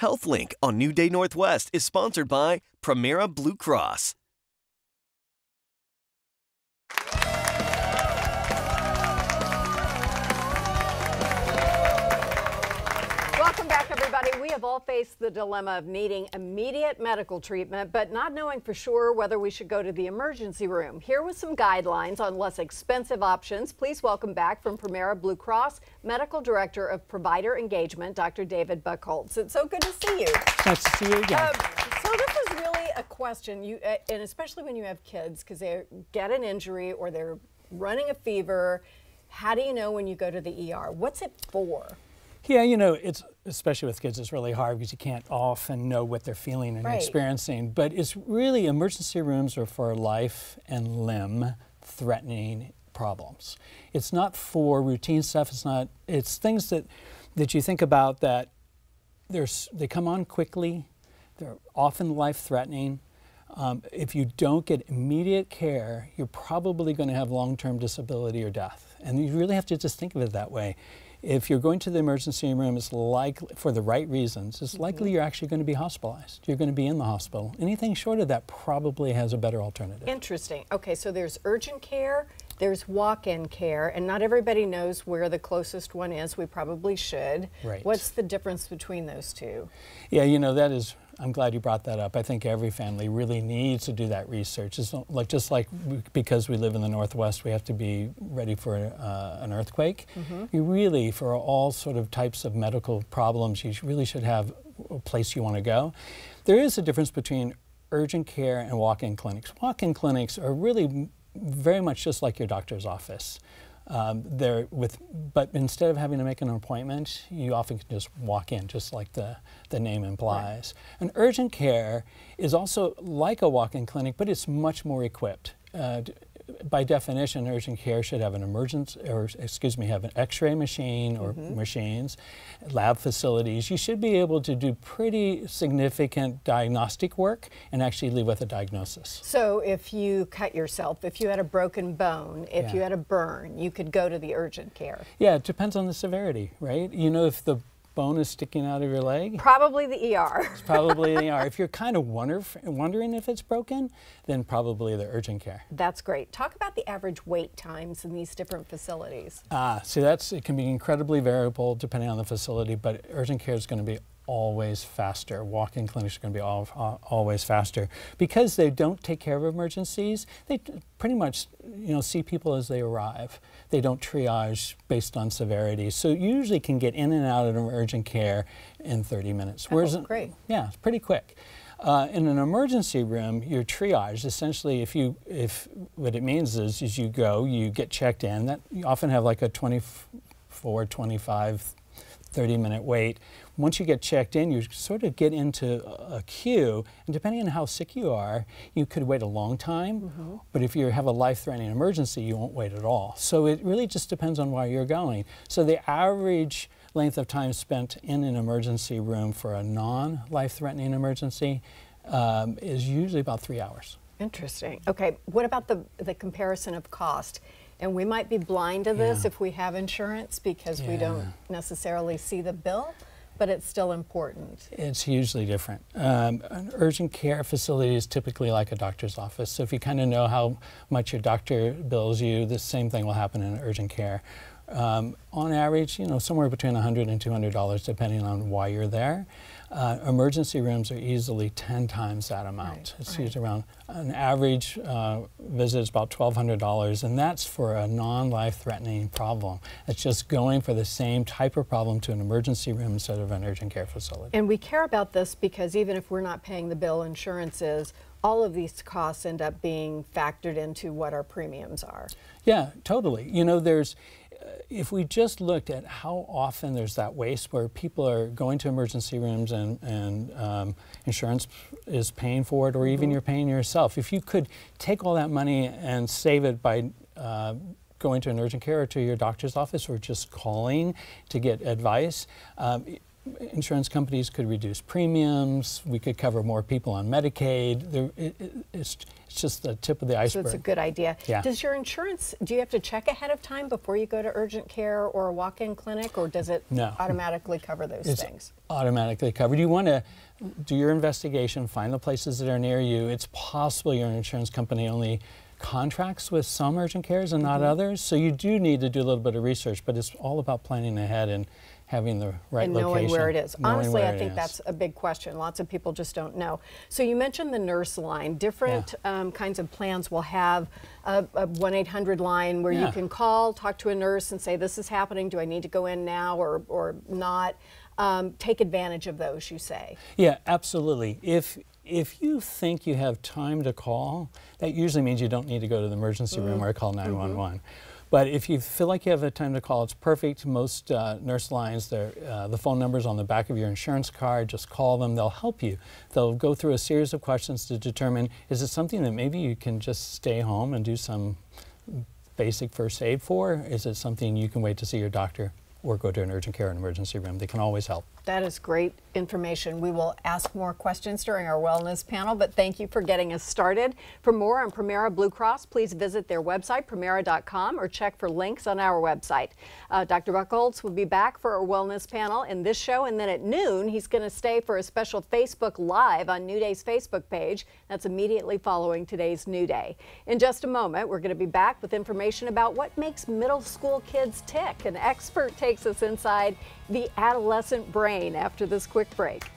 HealthLink on New Day Northwest is sponsored by Premera Blue Cross. Welcome back, everybody. We have all faced the dilemma of needing immediate medical treatment, but not knowing for sure whether we should go to the emergency room. Here with some guidelines on less expensive options. Please welcome back from Premera Blue Cross, Medical Director of Provider Engagement, Dr. David Buchholz. It's so good to see you. Nice to see you again. So this is really a question, and especially when you have kids, because they get an injury or they're running a fever. How do you know when you go to the ER? What's it for? Yeah, you know, it's especially with kids, it's really hard because you can't often know what they're feeling and experiencing. But it's really, emergency rooms are for life and limb threatening problems. It's not for routine stuff. It's things that you think about that they come on quickly. They're often life threatening. If you don't get immediate care, you're probably going to have long-term disability or death. And you really have to just think of it that way. If you're going to the emergency room, it's likely, for the right reasons, it's likely you're actually going to be hospitalized. You're going to be in the hospital. Anything short of that probably has a better alternative. Interesting. Okay, so there's urgent care, there's walk-in care, and not everybody knows where the closest one is. We probably should. Right. What's the difference between those two? Yeah, you know, I'm glad you brought that up. I think every family really needs to do that research. It's just like because we live in the Northwest, we have to be ready for an earthquake. You really, for all sort of types of medical problems, you really should have a place you want to go. There is a difference between urgent care and walk-in clinics. Walk-in clinics are really very much just like your doctor's office. But instead of having to make an appointment, you often can just walk in, just like the name implies. Right. An urgent care is also like a walk-in clinic, but it's much more equipped. By definition, urgent care should have an have an X-ray machine or machines, lab facilities. You should be able to do pretty significant diagnostic work and actually leave with a diagnosis. So if you cut yourself, if you had a broken bone, if you had a burn, you could go to the urgent care. Yeah, it depends on the severity, right? You know, if the bone is sticking out of your leg? Probably the ER. It's probably the ER. If you're kind of wondering if it's broken, then probably the urgent care. That's great. Talk about the average wait times in these different facilities. So it can be incredibly variable depending on the facility, but urgent care is going to be always faster. Walk-in clinics are going to be always faster. Because they don't take care of emergencies, they pretty much see people as they arrive. They don't triage based on severity. So you usually can get in and out of urgent care in 30 minutes. Oh, great. Yeah, it's pretty quick. In an emergency room, you're triaged. Essentially, what it means is you go, you get checked in. That you often have like a 24, 25, 30-minute wait. Once you get checked in, you sort of get into a queue, and depending on how sick you are, you could wait a long time, but if you have a life-threatening emergency, you won't wait at all. So it really just depends on where you're going. So the average length of time spent in an emergency room for a non-life-threatening emergency is usually about 3 hours. Interesting. Okay, what about the comparison of cost? And we might be blind to this if we have insurance because we don't necessarily see the bill, but it's still important. It's hugely different. An urgent care facility is typically like a doctor's office. So if you kind of know how much your doctor bills you, the same thing will happen in urgent care. On average, somewhere between $100 and $200 depending on why you're there. Emergency rooms are easily 10 times that amount. It's usually around an average visit is about $1,200, and that's for a non-life-threatening problem. It's just going for the same type of problem to an emergency room instead of an urgent care facility. And we care about this because even if we're not paying the bill, insurance is, all of these costs end up being factored into what our premiums are. Yeah, totally. If we just looked at how often there's that waste where people are going to emergency rooms and insurance is paying for it, or even you're paying yourself. If you could take all that money and save it by going to an urgent care or to your doctor's office or just calling to get advice, insurance companies could reduce premiums. We could cover more people on Medicaid. It's just the tip of the iceberg. So it's a good idea. Yeah. Does your insurance, do you have to check ahead of time before you go to urgent care or a walk-in clinic, or does it automatically cover those things? Automatically covered. You want to do your investigation, find the places that are near you. It's possible your insurance company only contracts with some urgent cares and not others, so you do need to do a little bit of research, but it's all about planning ahead and having the right and location. knowing where it is. Honestly, I think is. that's a big question. Lots of people just don't know. So you mentioned the nurse line. Different kinds of plans will have a 1-800 line where you can call, talk to a nurse and say, this is happening, do I need to go in now or not? Take advantage of those, you say. Yeah, absolutely. If you think you have time to call, that usually means you don't need to go to the emergency room or call 911. But if you feel like you have the time to call, it's perfect. Most nurse lines, the phone number's on the back of your insurance card. Just call them. They'll help you. They'll go through a series of questions to determine, is it something that maybe you can just stay home and do some basic first aid for? Is it something you can wait to see your doctor or go to an urgent care or an emergency room? They can always help. That is great information. We will ask more questions during our wellness panel, but thank you for getting us started. For more on Premera Blue Cross, please visit their website, Premera.com, or check for links on our website. Dr. Buchholz will be back for our wellness panel in this show, and then at noon, he's going to stay for a special Facebook Live on New Day's Facebook page. That's immediately following today's New Day. In just a moment, we're going to be back with information about what makes middle school kids tick. An expert takes us inside the adolescent brain after this quick break.